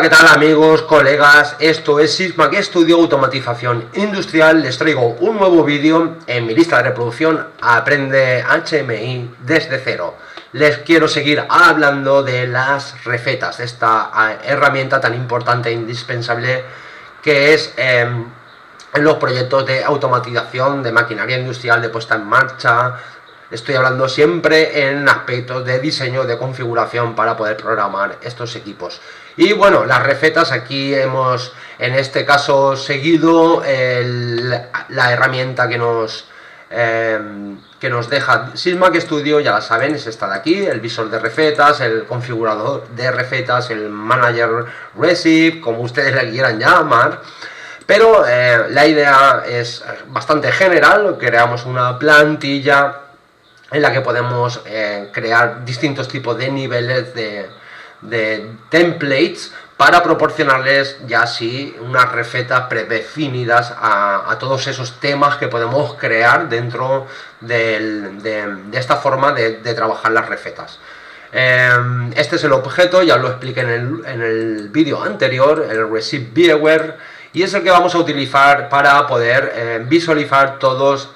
¿Qué tal amigos, colegas? Esto es Sysmac Studio Automatización Industrial. Les traigo un nuevo vídeo en mi lista de reproducción Aprende HMI desde cero. Les quiero seguir hablando de las recetas, esta herramienta tan importante e indispensable que es en los proyectos de automatización de maquinaria industrial, de puesta en marcha. Estoy hablando siempre en aspectos de diseño, de configuración para poder programar estos equipos. Y bueno, las recetas, aquí hemos en este caso seguido la herramienta que nos deja Sysmac Studio, ya la saben, es esta de aquí, el visor de recetas, el configurador de recetas, el manager recipe, como ustedes le quieran llamar. Pero la idea es bastante general. Creamos una plantilla en la que podemos crear distintos tipos de niveles de templates para proporcionarles ya así unas recetas predefinidas a todos esos temas que podemos crear dentro de esta forma de trabajar las recetas. Este es el objeto, ya lo expliqué en el vídeo anterior, el Recipe Viewer, y es el que vamos a utilizar para poder visualizar todas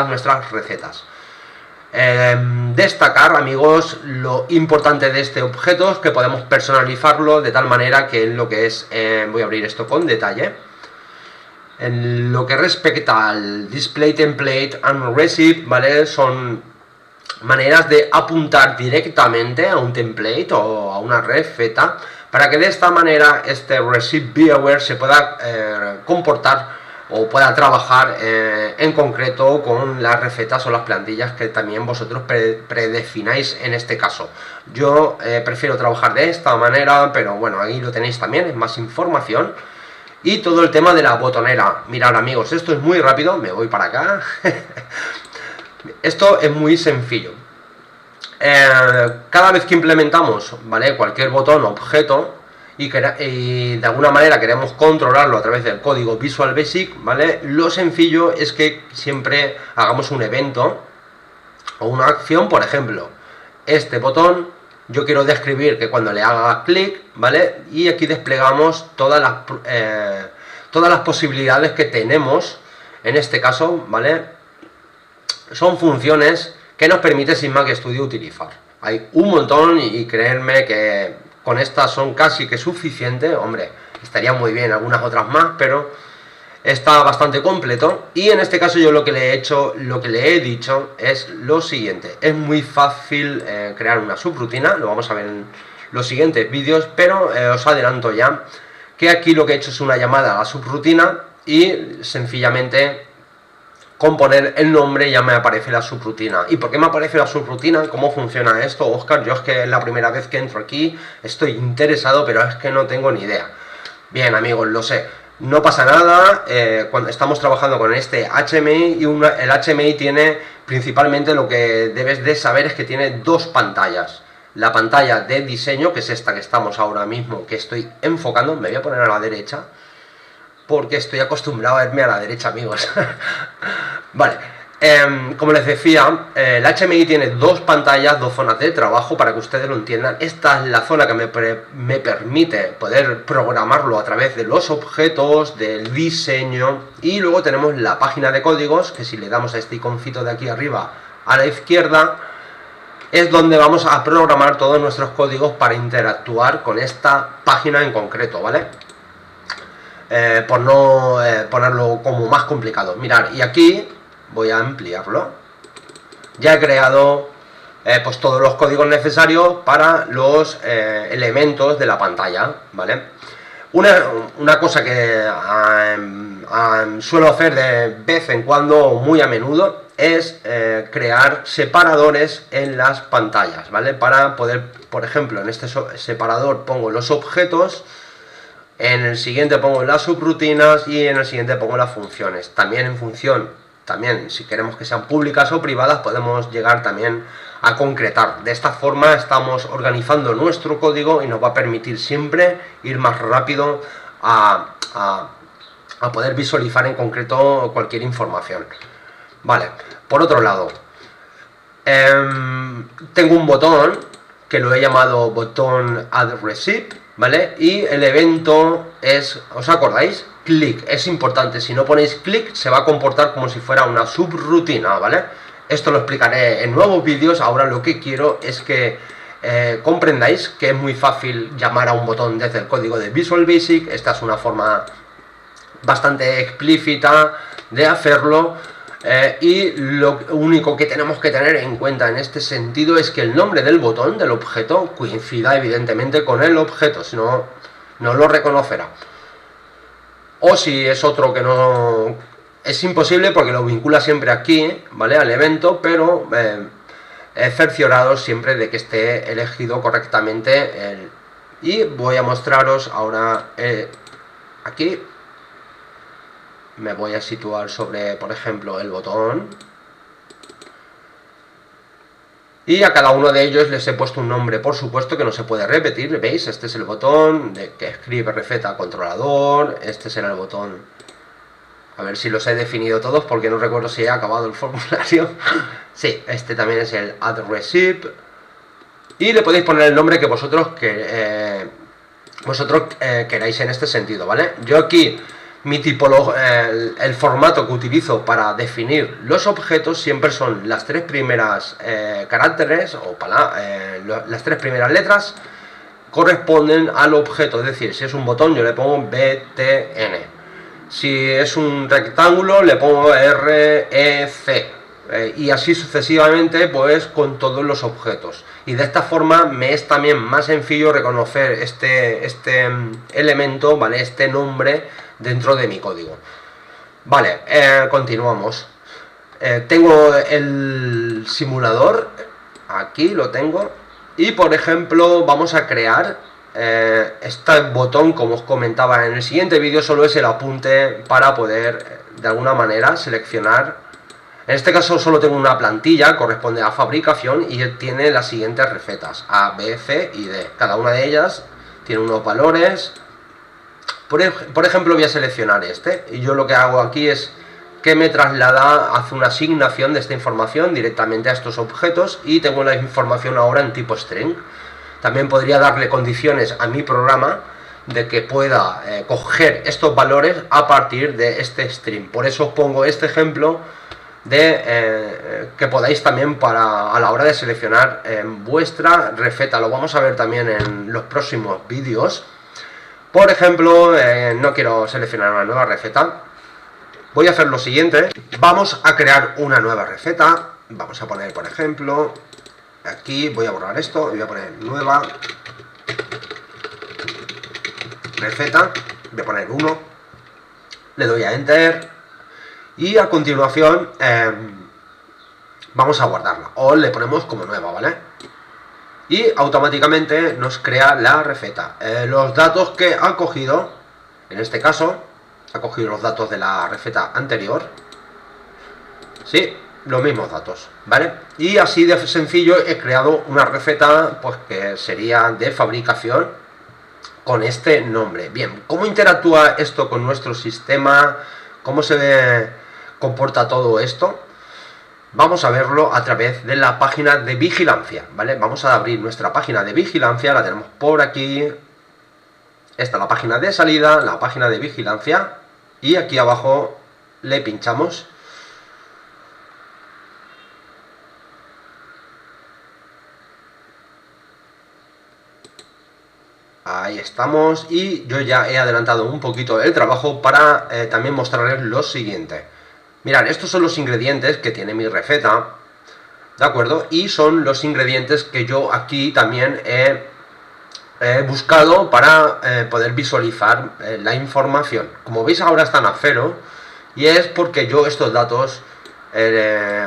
nuestras recetas. Destacar, amigos, lo importante de este objeto es que podemos personalizarlo de tal manera que en lo que es, voy a abrir esto con detalle, en lo que respecta al display template and recipe, ¿vale? Son maneras de apuntar directamente a un template o a una receta para que de esta manera este Recipe Viewer se pueda comportar o pueda trabajar en concreto con las recetas o las plantillas que también vosotros predefináis en este caso. Yo prefiero trabajar de esta manera, pero bueno, ahí lo tenéis también, es más información. Y todo el tema de la botonera. Mirad amigos, esto es muy rápido, me voy para acá. Esto es muy sencillo. Cada vez que implementamos, ¿vale?, cualquier botón o objeto, y de alguna manera queremos controlarlo a través del código Visual Basic, ¿vale?, lo sencillo es que siempre hagamos un evento o una acción. Por ejemplo, este botón, yo quiero describir que cuando le haga clic, ¿vale?, y aquí desplegamos todas las posibilidades que tenemos en este caso, ¿vale? Son funciones que nos permite Sysmac Studio utilizar. Hay un montón y creedme que con estas son casi que suficiente. Hombre, estaría muy bien algunas otras más, pero está bastante completo. Y en este caso yo lo que le he dicho es lo siguiente. Es muy fácil crear una subrutina, lo vamos a ver en los siguientes vídeos, pero os adelanto ya que aquí lo que he hecho es una llamada a la subrutina y sencillamente con poner el nombre ya me aparece la subrutina. ¿Y por qué me aparece la subrutina? ¿Cómo funciona esto, Oscar? Yo es que es la primera vez que entro aquí, estoy interesado, pero es que no tengo ni idea. Bien amigos, lo sé, no pasa nada. Cuando estamos trabajando con este HMI, el HMI tiene principalmente, lo que debes de saber es que tiene dos pantallas. La pantalla de diseño, que es esta que estamos ahora mismo, que estoy enfocando, me voy a poner a la derecha, porque estoy acostumbrado a verme a la derecha, amigos. Vale, como les decía, el HMI tiene dos pantallas, dos zonas de trabajo, para que ustedes lo entiendan. Esta es la zona que me permite poder programarlo a través de los objetos, del diseño. Y luego tenemos la página de códigos, que si le damos a este iconcito de aquí arriba a la izquierda, es donde vamos a programar todos nuestros códigos para interactuar con esta página en concreto, ¿vale? Por no ponerlo como más complicado. Mirad, y aquí voy a ampliarlo. Ya he creado pues todos los códigos necesarios para los elementos de la pantalla, ¿vale? Una cosa que suelo hacer de vez en cuando, muy a menudo, es crear separadores en las pantallas, ¿vale? Para poder, por ejemplo, en este separador pongo los objetos, en el siguiente pongo las subrutinas y en el siguiente pongo las funciones. También en función, si queremos que sean públicas o privadas, podemos llegar también a concretar. De esta forma estamos organizando nuestro código y nos va a permitir siempre ir más rápido a poder visualizar en concreto cualquier información. Vale, por otro lado, tengo un botón que lo he llamado botón Add Recipe, ¿vale? Y el evento es, ¿os acordáis? Click, es importante, si no ponéis click se va a comportar como si fuera una subrutina, ¿vale? Esto lo explicaré en nuevos vídeos. Ahora lo que quiero es que comprendáis que es muy fácil llamar a un botón desde el código de Visual Basic. Esta es una forma bastante explícita de hacerlo. Y lo único que tenemos que tener en cuenta en este sentido es que el nombre del botón, del objeto, coincida evidentemente con el objeto, si no, no lo reconocerá. O si es otro que no... Es imposible porque lo vincula siempre aquí, ¿vale? Al evento, pero cerciorados siempre de que esté elegido correctamente. Y voy a mostraros ahora aquí. Me voy a situar sobre, por ejemplo, el botón. Y a cada uno de ellos les he puesto un nombre, por supuesto, que no se puede repetir. ¿Veis? Este es el botón que escribe receta controlador. Este será el botón. A ver si los he definido todos, porque no recuerdo si he acabado el formulario. Sí, este también es el add receipt. Y le podéis poner el nombre que vosotros queráis en este sentido, ¿vale? Yo aquí... Mi tipología, el formato que utilizo para definir los objetos siempre son las tres primeras caracteres o las tres primeras letras corresponden al objeto. Es decir, si es un botón yo le pongo BTN, si es un rectángulo le pongo REC, y así sucesivamente, pues con todos los objetos. Y de esta forma me es también más sencillo reconocer este elemento, ¿vale? Este nombre dentro de mi código. Vale, continuamos. Tengo el simulador, aquí lo tengo, y por ejemplo vamos a crear este botón. Como os comentaba en el siguiente vídeo, solo es el apunte para poder de alguna manera seleccionar. En este caso solo tengo una plantilla, corresponde a fabricación y tiene las siguientes recetas: A, B, C y D. Cada una de ellas tiene unos valores. Por ejemplo, voy a seleccionar este, y yo lo que hago aquí es que me traslada, hace una asignación de esta información directamente a estos objetos, y tengo la información ahora en tipo string. También podría darle condiciones a mi programa de que pueda coger estos valores a partir de este string. Por eso os pongo este ejemplo de que podáis también a la hora de seleccionar vuestra receta. Lo vamos a ver también en los próximos vídeos. Por ejemplo, no quiero seleccionar una nueva receta. Voy a hacer lo siguiente. Vamos a crear una nueva receta. Vamos a poner, por ejemplo, aquí voy a borrar esto y voy a poner nueva receta. Voy a poner 1. Le doy a Enter. Y a continuación vamos a guardarla. O le ponemos como nueva, ¿vale? Y automáticamente nos crea la receta. Los datos que ha cogido, en este caso, ha cogido los datos de la receta anterior. Sí, los mismos datos, ¿vale? Y así de sencillo he creado una receta, pues que sería de fabricación con este nombre. Bien, ¿cómo interactúa esto con nuestro sistema? ¿Cómo se comporta todo esto? Vamos a verlo a través de la página de vigilancia, ¿vale? Vamos a abrir nuestra página de vigilancia, la tenemos por aquí. Esta es la página de salida, la página de vigilancia, y aquí abajo le pinchamos. Ahí estamos, y yo ya he adelantado un poquito el trabajo para también mostrarles lo siguiente. Mirad, estos son los ingredientes que tiene mi receta, ¿de acuerdo? Y son los ingredientes que yo aquí también he buscado para poder visualizar la información. Como veis, ahora están a 0, y es porque yo estos datos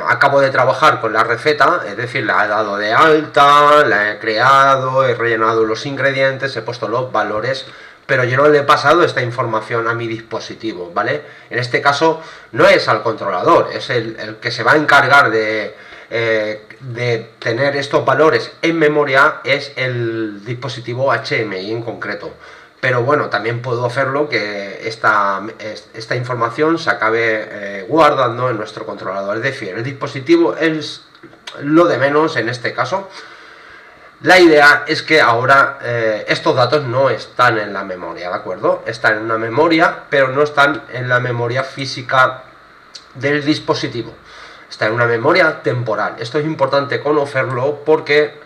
acabo de trabajar con la receta, es decir, la he dado de alta, la he creado, he rellenado los ingredientes, he puesto los valores, pero yo no le he pasado esta información a mi dispositivo, ¿vale? En este caso no es al controlador, es el que se va a encargar de tener estos valores en memoria, es el dispositivo HMI en concreto. Pero bueno, también puedo hacerlo que esta información se acabe guardando en nuestro controlador. Es decir, el dispositivo es lo de menos en este caso. La idea es que ahora estos datos no están en la memoria, ¿de acuerdo? Están en una memoria, pero no están en la memoria física del dispositivo. Está en una memoria temporal. Esto es importante conocerlo porque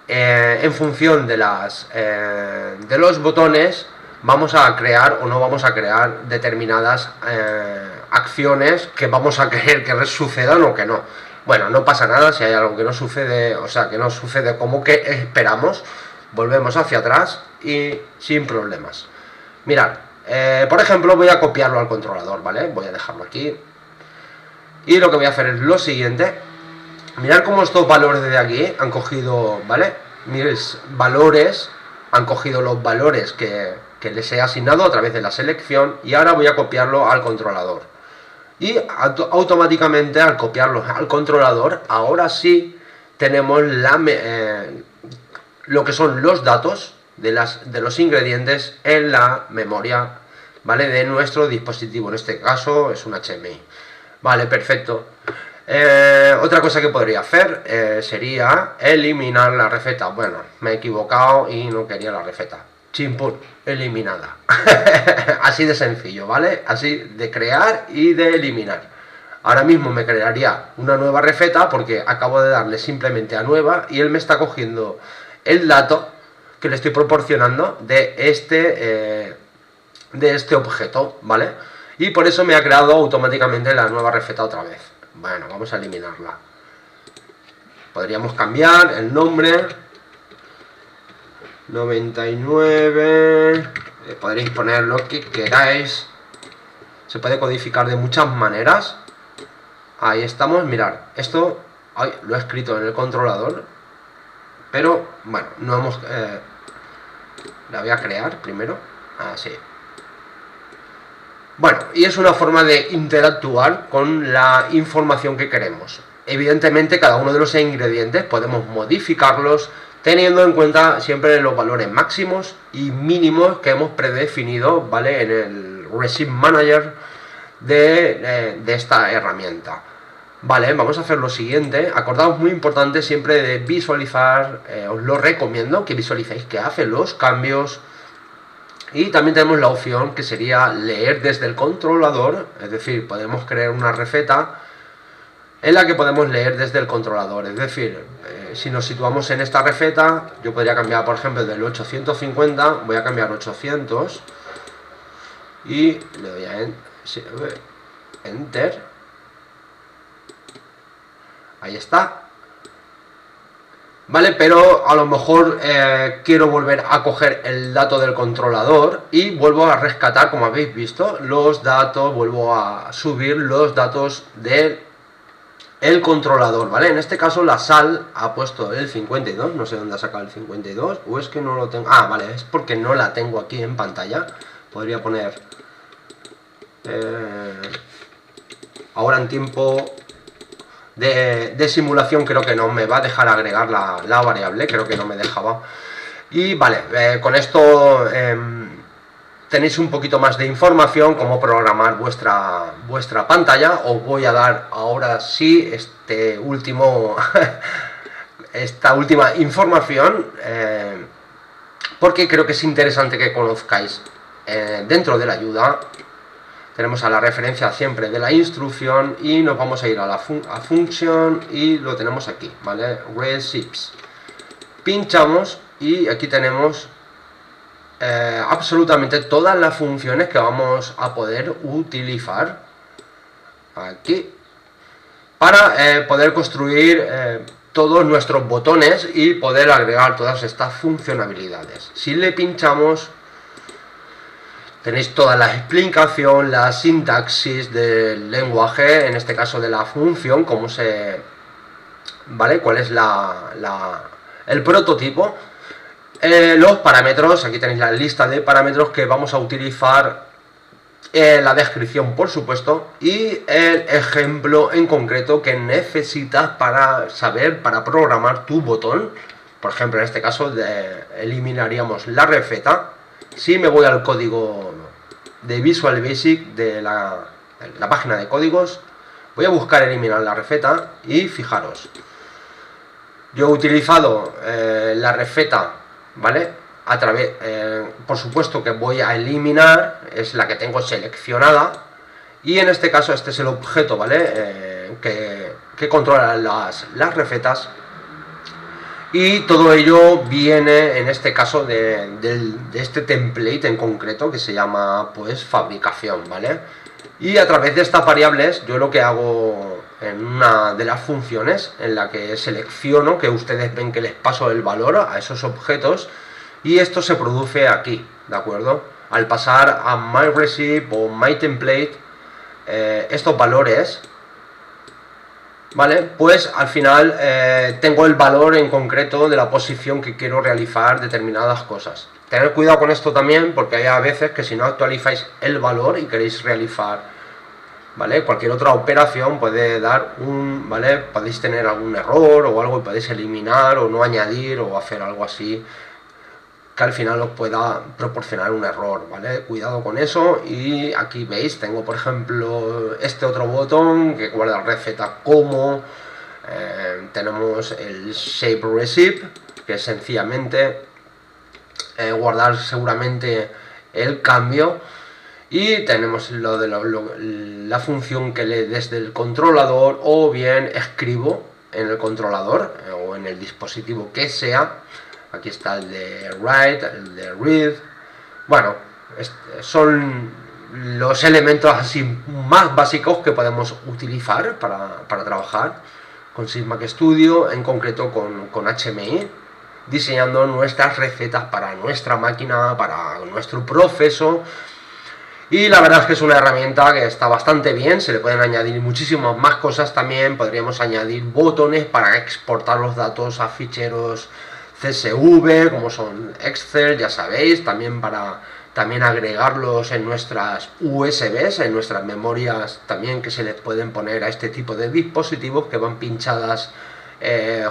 en función de los botones vamos a crear o no vamos a crear determinadas acciones que vamos a querer que sucedan o que no. Bueno, no pasa nada si hay algo que no sucede, o sea, que no sucede como que esperamos, volvemos hacia atrás y sin problemas. Mirad, por ejemplo, voy a copiarlo al controlador, ¿vale? Voy a dejarlo aquí. Y lo que voy a hacer es lo siguiente. Mirad cómo estos valores de aquí han cogido, ¿vale? Miréis, valores, han cogido los valores que les he asignado a través de la selección y ahora voy a copiarlo al controlador. Y automáticamente al copiarlos al controlador, ahora sí tenemos lo que son los datos de los ingredientes en la memoria, ¿vale? De nuestro dispositivo, en este caso es un HMI. Vale, perfecto. Otra cosa que podría hacer sería eliminar la receta. Bueno, me he equivocado y no quería la receta. Chimpún, eliminada. Así de sencillo, ¿vale? Así de crear y de eliminar. Ahora mismo me crearía una nueva receta porque acabo de darle simplemente a nueva y él me está cogiendo el dato que le estoy proporcionando de este objeto, ¿vale? Y por eso me ha creado automáticamente la nueva receta otra vez. Bueno, vamos a eliminarla. Podríamos cambiar el nombre. 99. Podréis poner lo que queráis. Se puede codificar de muchas maneras. Ahí estamos, mirad. Esto lo he escrito en el controlador. Pero, bueno, no hemos... la voy a crear primero. Así. Bueno, y es una forma de interactuar con la información que queremos. Evidentemente, cada uno de los ingredientes podemos modificarlos teniendo en cuenta siempre los valores máximos y mínimos que hemos predefinido, ¿vale? En el Recipe Manager de esta herramienta. Vale, vamos a hacer lo siguiente. Acordaos, muy importante siempre de visualizar, os lo recomiendo que visualicéis que hace los cambios. Y también tenemos la opción que sería leer desde el controlador, es decir, podemos crear una receta en la que podemos leer desde el controlador, es decir, si nos situamos en esta receta, yo podría cambiar, por ejemplo, del 850, voy a cambiar 800 y le doy a Enter. Ahí está. Vale, pero a lo mejor quiero volver a coger el dato del controlador y vuelvo a rescatar, como habéis visto, los datos, vuelvo a subir los datos del controlador, ¿vale? En este caso la sal ha puesto el 52, no sé dónde ha sacado el 52, o es que no lo tengo... Ah, vale, es porque no la tengo aquí en pantalla. Podría poner... ahora en tiempo... De simulación creo que no me va a dejar agregar la variable, creo que no me dejaba. Y vale, con esto tenéis un poquito más de información, cómo programar vuestra pantalla. Os voy a dar ahora sí esta última información, porque creo que es interesante que conozcáis dentro de la ayuda. Tenemos a la referencia siempre de la instrucción y nos vamos a ir a la function y lo tenemos aquí, ¿vale? Recipes. Pinchamos y aquí tenemos absolutamente todas las funciones que vamos a poder utilizar aquí para poder construir todos nuestros botones y poder agregar todas estas funcionalidades. Si le pinchamos, tenéis toda la explicación, la sintaxis del lenguaje, en este caso de la función, cómo se... ¿Vale? ¿Cuál es el prototipo? Los parámetros, aquí tenéis la lista de parámetros que vamos a utilizar, la descripción, por supuesto, y el ejemplo en concreto que necesitas para programar tu botón. Por ejemplo, en este caso eliminaríamos la receta. Si me voy al código de Visual Basic de la página de códigos, voy a buscar eliminar la receta y fijaros. Yo he utilizado la receta, ¿vale? A través, por supuesto que voy a eliminar, es la que tengo seleccionada, y en este caso este es el objeto, ¿vale? Que controla las recetas, y todo ello viene en este caso de este template en concreto que se llama pues fabricación, ¿vale? Y a través de estas variables yo lo que hago en una de las funciones en la que selecciono, que ustedes ven que les paso el valor a esos objetos, y esto se produce aquí, ¿de acuerdo? Al pasar a myRecipe o myTemplate, estos valores, ¿vale? Pues al final tengo el valor en concreto de la posición que quiero realizar determinadas cosas. Tener cuidado con esto también, porque hay a veces que si no actualizáis el valor y queréis realizar, ¿vale?, cualquier otra operación, puede dar un, ¿vale?, podéis tener algún error o algo y podéis eliminar o no añadir o hacer algo así que al final os pueda proporcionar un error, ¿vale? Cuidado con eso. Y aquí veis, tengo por ejemplo este otro botón que guarda receta como, tenemos el Shape Recipe, que es sencillamente guardar seguramente el cambio, y tenemos lo de la función que lee desde el controlador, o bien escribo en el controlador o en el dispositivo que sea. Aquí está el de write, el de read. Bueno, son los elementos así más básicos que podemos utilizar para trabajar con SysMac Studio, en concreto con HMI, diseñando nuestras recetas para nuestra máquina, para nuestro proceso. Y la verdad es que es una herramienta que está bastante bien, se le pueden añadir muchísimas más cosas también. Podríamos añadir botones para exportar los datos a ficheros CSV, como son Excel, ya sabéis, también para agregarlos en nuestras USBs, en nuestras memorias también, que se les pueden poner a este tipo de dispositivos, que van pinchadas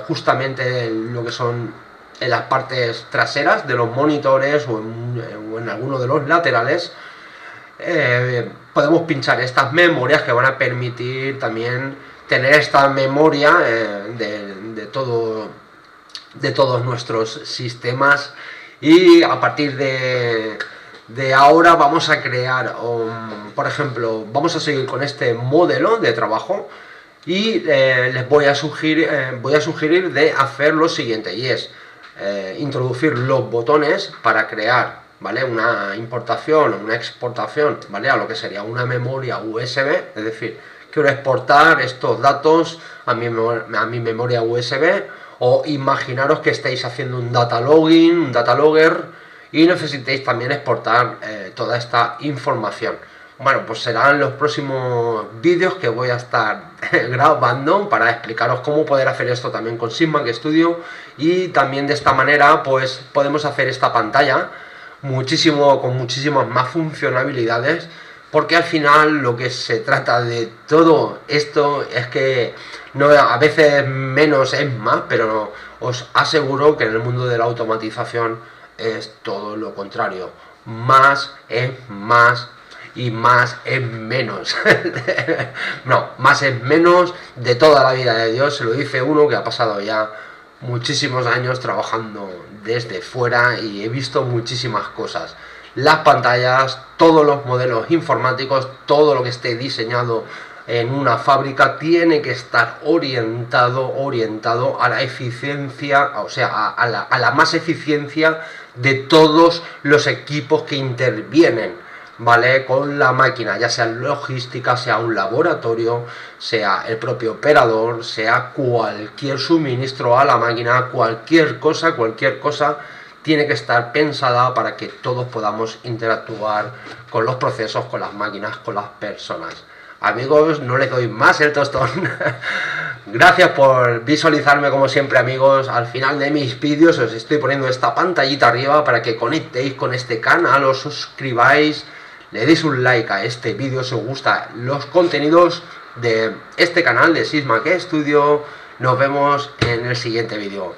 justamente en lo que son en las partes traseras de los monitores o en alguno de los laterales. Podemos pinchar estas memorias que van a permitir también tener esta memoria de todos nuestros sistemas. Y a partir de ahora vamos a crear, por ejemplo, vamos a seguir con este modelo de trabajo, y les voy a sugerir de hacer lo siguiente, y es introducir los botones para crear, ¿vale?, una importación o una exportación, ¿vale?, a lo que sería una memoria USB. Es decir, quiero exportar estos datos a mi memoria USB, o imaginaros que estáis haciendo un data logging, un data logger, y necesitéis también exportar toda esta información. Bueno, pues serán los próximos vídeos que voy a estar grabando para explicaros cómo poder hacer esto también con SysMac Studio, y también de esta manera pues podemos hacer esta pantalla con muchísimas más funcionalidades, porque al final lo que se trata de todo esto es que no, a veces menos es más, pero os aseguro que en el mundo de la automatización es todo lo contrario. Más es más y más es menos. No, más es menos de toda la vida de Dios. Se lo dice uno que ha pasado ya muchísimos años trabajando desde fuera y he visto muchísimas cosas. Las pantallas, todos los modelos informáticos, todo lo que esté diseñado en una fábrica tiene que estar orientado a la eficiencia, o sea, a la más eficiencia de todos los equipos que intervienen, ¿vale?, con la máquina, ya sea logística, sea un laboratorio, sea el propio operador, sea cualquier suministro a la máquina, cualquier cosa tiene que estar pensada para que todos podamos interactuar con los procesos, con las máquinas, con las personas. Amigos, no les doy más el tostón. Gracias por visualizarme como siempre, amigos. Al final de mis vídeos os estoy poniendo esta pantallita arriba para que conectéis con este canal, os suscribáis, le deis un like a este vídeo si os gustan los contenidos de este canal de SysMac Studio. Nos vemos en el siguiente vídeo.